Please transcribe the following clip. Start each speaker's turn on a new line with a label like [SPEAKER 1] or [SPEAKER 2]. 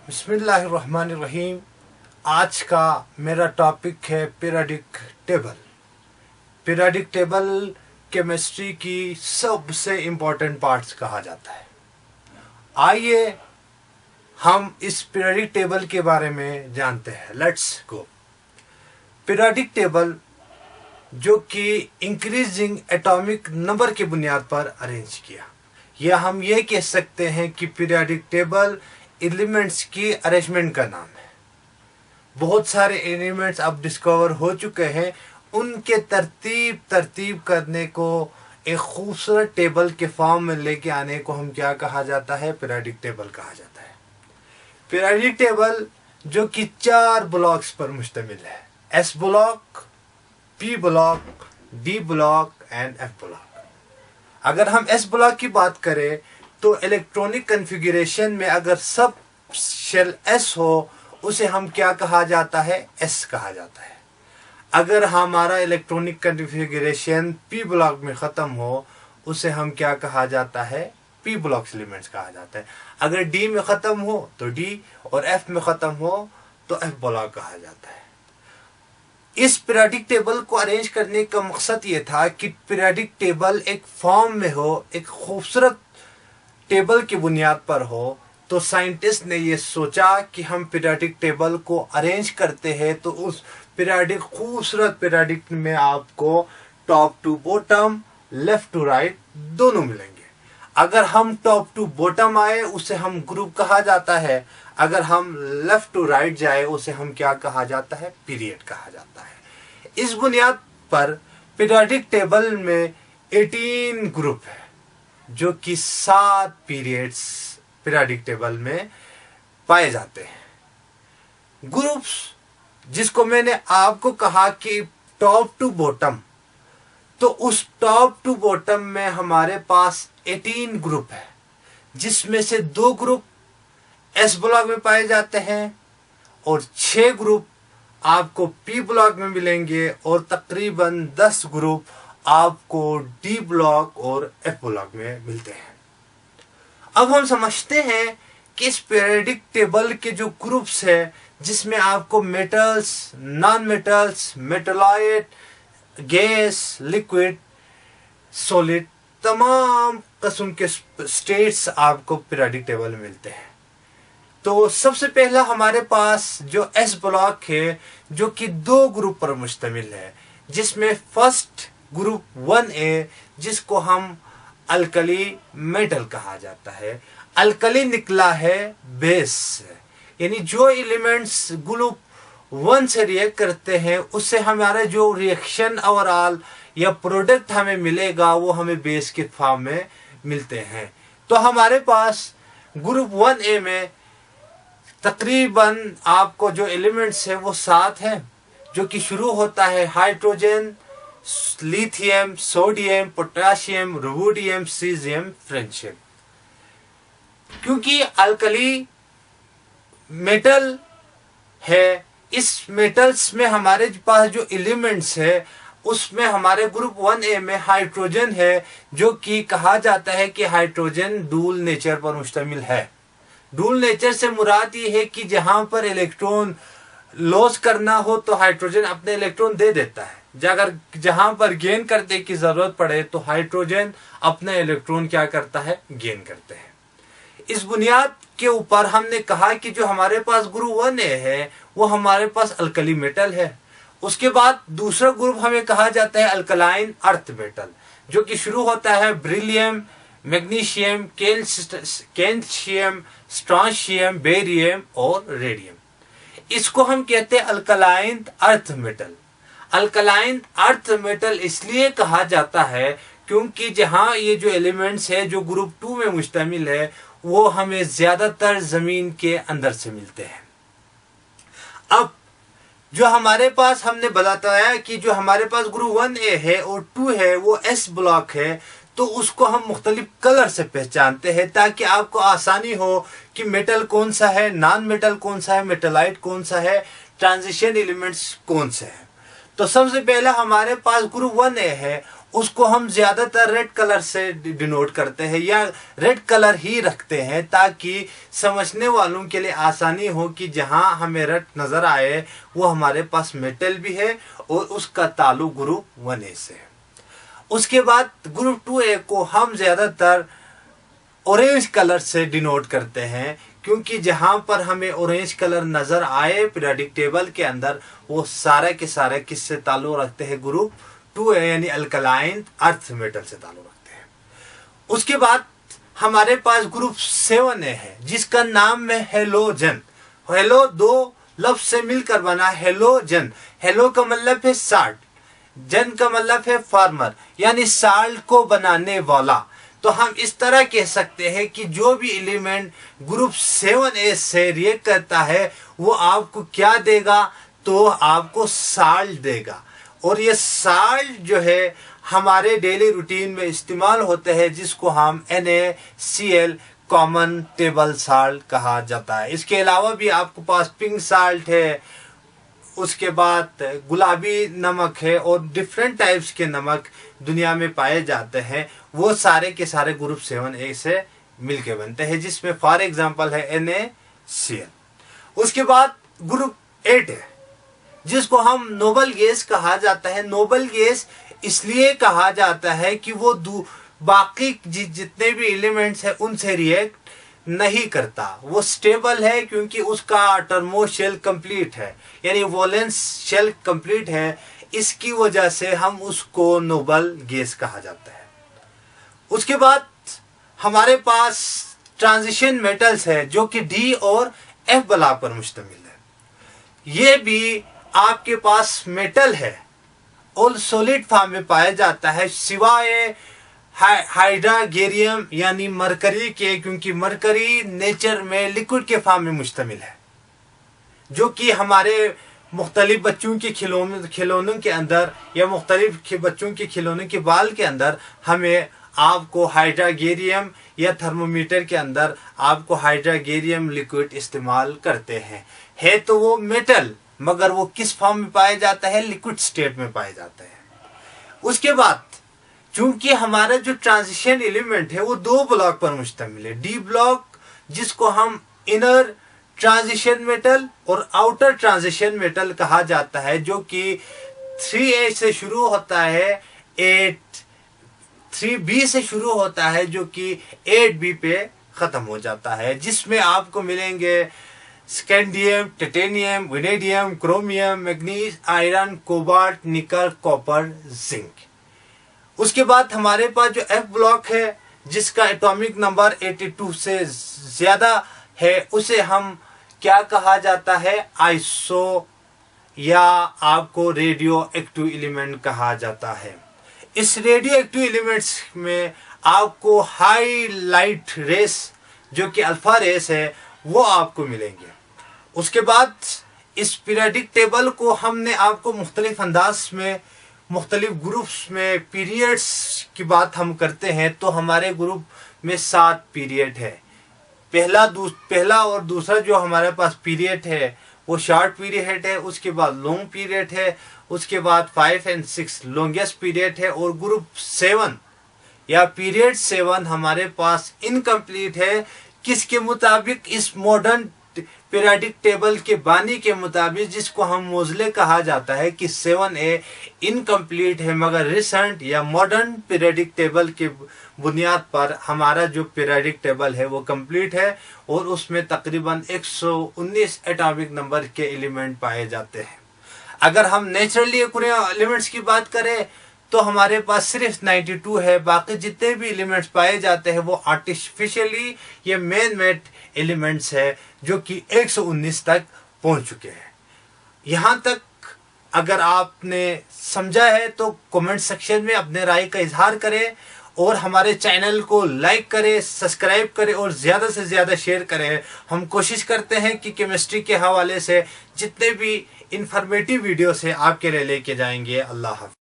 [SPEAKER 1] बिस्मिल्लाहिर्रहमानिर्रहीम। आज का मेरा टॉपिक है periodic table. Periodic table chemistry की सबसे इम्पोर्टेंट पार्ट्स कहा जाता है। आइए हम इस पीरियडिक टेबल के बारे में जानते हैं। Let's go. पीरियडिक टेबल जो कि इंक्रीजिंग एटॉमिक नंबर की बुनियाद पर अरेंज किया, या हम ये कह सकते हैं कि पीरियडिक टेबल एलिमेंट्स की अरेंजमेंट का नाम है। बहुत सारे एलिमेंट्स अब डिस्कवर हो चुके हैं, उनके तरतीब करने को एक खूबसूरत टेबल के फॉर्म में लेके आने को हम क्या कहा जाता है? पीरियडिक टेबल कहा जाता है। पीरियडिक टेबल जो कि 4 ब्लॉक्स पर मुश्तमिल है: S block, P block, D block and F block. अगर हम एस ब्लॉक की बात करें तो इलेक्ट्रॉनिक कॉन्फ़िगरेशन में अगर सब शेल एस हो उसे हम क्या कहा जाता है? एस कहा जाता है। अगर हमारा इलेक्ट्रॉनिक कॉन्फ़िगरेशन पी ब्लॉक में ख़त्म हो उसे हम क्या कहा जाता है? पी ब्लॉक एलिमेंट्स कहा जाता है। अगर डी में ख़त्म हो तो डी, और एफ में ख़त्म हो तो एफ ब्लॉक कहा जाता है। इस पीरियडिक टेबल को अरेंज करने का मकसद ये था कि पीरियडिक टेबल एक फॉर्म में हो, एक खूबसूरत टेबल की बुनियाद पर हो। तो साइंटिस्ट ने ये सोचा कि हम पीरियडिक टेबल को अरेंज करते हैं तो उस खूबसूरत पीरियडिक में आपको top to bottom, left to right दोनों मिलेंगे। अगर हम टॉप टू बॉटम आए उसे हम ग्रुप कहा जाता है, अगर हम लेफ्ट टू राइट जाए उसे हम क्या कहा जाता है? पीरियड कहा जाता है। इस बुनियाद पर पीरियडिक टेबल में 18 ग्रुप है, जो कि 7 पीरियड्स पीरियडिक टेबल में पाए जाते हैं। ग्रुप्स जिसको मैंने आपको कहा कि टॉप टू बॉटम, तो उस टॉप टू बॉटम में हमारे पास 18 ग्रुप है, जिसमें से 2 ग्रुप एस ब्लॉक में पाए जाते हैं और 6 ग्रुप आपको पी ब्लॉक में मिलेंगे और तकरीबन 10 ग्रुप आपको डी ब्लॉक और एफ ब्लॉक में मिलते हैं। अब हम समझते हैं कि इस पीरियडिक टेबल के जो ग्रुप्स है, जिसमें आपको metals, non metals, metalloid, gas, liquid, solid, तमाम किस्म के स्टेट्स आपको पीरियडिक टेबल में मिलते हैं। तो सबसे पहला हमारे पास जो एस ब्लॉक है, जो कि 2 ग्रुप पर मुश्तमिल है, जिसमें फर्स्ट ग्रुप 1A, जिसको हम अल्कली मेटल कहा जाता है। अल्कली निकला है बेस से, यानी जो एलिमेंट्स ग्रुप 1 से रिएक्ट करते हैं उससे हमारे जो रिएक्शन ओवरऑल या प्रोडक्ट हमें मिलेगा वो हमें बेस के फॉर्म में मिलते हैं। तो हमारे पास ग्रुप 1A में तकरीबन आपको जो एलिमेंट्स है वो 7 हैं, जो कि शुरू होता है hydrogen, lithium, sodium, potassium, rubidium, caesium, francium. क्योंकि अल्कली मेटल है, इस मेटल्स में हमारे पास जो एलिमेंट्स है उसमें हमारे ग्रुप 1A में हाइड्रोजन है, जो कि कहा जाता है कि हाइड्रोजन डूल नेचर पर मुश्तमिल है। डूल नेचर से मुराद ये है कि जहां पर इलेक्ट्रॉन लॉस करना हो तो हाइड्रोजन अपने इलेक्ट्रॉन दे देता है, अगर जहां पर गेन करने की जरूरत पड़े तो हाइड्रोजन अपने इलेक्ट्रॉन क्या करता है? गेन करते हैं। इस बुनियाद के ऊपर हमने कहा कि जो हमारे पास ग्रुप 1A है वो हमारे पास अल्कली मेटल है। उसके बाद दूसरा ग्रुप हमें कहा जाता है अल्कलाइन अर्थ मेटल, जो कि शुरू होता है beryllium, magnesium, calcium, strontium, barium और रेडियम। इसको हम कहते हैं alkaline earth metal. Alkaline earth metal इसलिए कहा जाता है क्योंकि जहां ये जो एलिमेंट्स है जो ग्रुप 2 में मुश्तमिल है वो हमें ज्यादातर जमीन के अंदर से मिलते हैं। अब जो हमारे पास हमने बताया कि जो हमारे पास ग्रुप 1A है और 2 है वो एस ब्लॉक है, तो उसको हम मुख्तलिफ कलर से पहचानते हैं ताकि आपको आसानी हो कि मेटल कौन सा है, नॉन मेटल कौन सा है, मेटलाइट कौन सा है, ट्रांजिशन एलिमेंट्स कौन से हैं। तो सबसे पहला हमारे पास ग्रुप 1A है उसको हम ज़्यादातर रेड कलर से डिनोट करते हैं या रेड कलर ही रखते हैं, ताकि समझने वालों के लिए आसानी हो कि जहाँ हमें रेड नज़र आए वो हमारे पास मेटल भी है और उसका ताल्लुक ग्रुप 1A से है। उसके बाद ग्रुप 2A को हम ज़्यादातर ऑरेंज कलर से डिनोट करते हैं, क्योंकि जहां पर हमें ऑरेंज कलर नजर आए पीरियोडिक टेबल के अंदर वो सारे के सारे किससे ताल्लुक रखते हैं, ग्रुप 2A यानी अल्कलाइन अर्थ मेटल से ताल्लुक रखते हैं। उसके बाद हमारे पास ग्रुप 7A है जिसका नाम है हेलोजन। हेलो दो लफ्ज से मिलकर बना हेलोजन। हेलो का मतलब है साल्ट, जन का मतलब है फार्मर यानी साल्ट को बनाने वाला। तो हम इस तरह कह सकते हैं कि जो भी एलिमेंट ग्रुप 7A से रिएक्ट करता है वो आपको क्या देगा, तो आपको साल्ट देगा। और ये साल्ट जो है हमारे डेली रूटीन में इस्तेमाल होते हैं, जिसको हम NaCl कॉमन टेबल साल्ट कहा जाता है। इसके अलावा भी आपके पास पिंक साल्ट है, उसके बाद गुलाबी नमक है और डिफरेंट टाइप्स के नमक दुनिया में पाए जाते हैं। वो सारे के सारे ग्रुप 7A से मिलके बनते हैं, जिसमें फॉर एग्जांपल है NaCl। उसके बाद ग्रुप 8 है जिसको हम नोबल गैस कहा जाता है। नोबल गैस इसलिए कहा जाता है कि वो बाकी जितने भी एलिमेंट्स हैं उनसे रिएक्ट नहीं करता, वो स्टेबल है क्योंकि उसका टर्मो शेल कंप्लीट है यानी वैलेंस शेल कंप्लीट है। इसकी वजह से हम उसको नोबल गैस कहा जाता है। उसके बाद हमारे पास ट्रांजिशन मेटल्स है जो कि D और F ब्लॉक पर मुश्तमिल है। ये भी आपके पास मेटल है और सॉलिड फॉर्म में पाया जाता है, सिवाय हाइड्रोगेरियम यानी मरकरी के, क्योंकि मरकरी नेचर में लिक्विड के फॉर्म में मुश्तमिल है, जो कि हमारे मुख्तलिफ बच्चों के खिलौनों के अंदर या मुख्तलिफ बच्चों के खिलौनों के बाल के अंदर हमें आपको हाइड्रोगेरियम या थर्मोमीटर के अंदर आपको हाइड्रोगेरियम लिक्विड इस्तेमाल करते हैं। है तो वो मेटल, मगर वो किस फॉर्म में पाया जाता है, लिक्विड स्टेट में पाया जाता है। उसके बाद चूंकि हमारा जो ट्रांजिशन एलिमेंट है वो 2 ब्लॉक पर मुश्तमिल है। D ब्लॉक जिसको हम इनर ट्रांजिशन मेटल और आउटर ट्रांजिशन मेटल कहा जाता है, जो कि 3A से शुरू होता है 3B से शुरू होता है, जो कि 8B पे खत्म हो जाता है, जिसमें आपको मिलेंगे scandium, titanium, vanadium, chromium, manganese, iron, cobalt, निकल, कॉपर, जिंक। उसके बाद हमारे पास जो F ब्लॉक है जिसका एटॉमिक नंबर 82 से ज्यादा है, उसे हम क्या कहा जाता है, आइसो या आपको रेडियो एक्टिव एलिमेंट कहा जाता है। इस रेडियो एक्टिव एलिमेंट्स में आपको हाई लाइट रेस जो कि अल्फा रेस है वो आपको मिलेंगे। उसके बाद इस पीरियोडिक टेबल को हमने आपको मुख्तलिफ अंदाज में मुख्तलिफ ग्रुप्स में पीरियड्स की बात हम करते हैं, तो हमारे ग्रुप में 7 पीरियड है। पहला और दूसरा जो हमारे पास पीरियड है वो शॉर्ट पीरियड है, उसके बाद लॉन्ग पीरियड है, उसके बाद 5 और 6 लॉन्गेस्ट पीरियड है, और ग्रुप 7 या पीरियड 7 हमारे पास इनकम्प्लीट है। किसके मुताबिक, इस मॉडर्न पीरियोडिक टेबल के बानी के मुताबिक, जिसको हम मोजले कहा जाता है कि 7A इनकम्प्लीट है, मगर रिसेंट या मॉडर्न पीरियोडिक टेबल के बुनियाद पर हमारा जो पीरियोडिक टेबल है वो कंप्लीट है और उसमें तकरीबन 119 एटॉमिक नंबर के एलिमेंट पाए जाते हैं। अगर हम नेचुरली एलिमेंट्स की बात करें तो हमारे पास सिर्फ 92 है, बाकी जितने भी एलिमेंट्स पाए जाते हैं वो आर्टिफिशियली ये मैन मेड एलिमेंट्स है जो कि 119 तक पहुंच चुके हैं। यहाँ तक अगर आपने समझा है तो कमेंट सेक्शन में अपने राय का इजहार करें और हमारे चैनल को लाइक करें, सब्सक्राइब करें और ज़्यादा से ज़्यादा शेयर करें। हम कोशिश करते हैं कि केमिस्ट्री के हवाले से जितने भी इंफॉर्मेटिव वीडियोस है आपके लिए लेके जाएंगे। अल्लाह हाफ़िज़।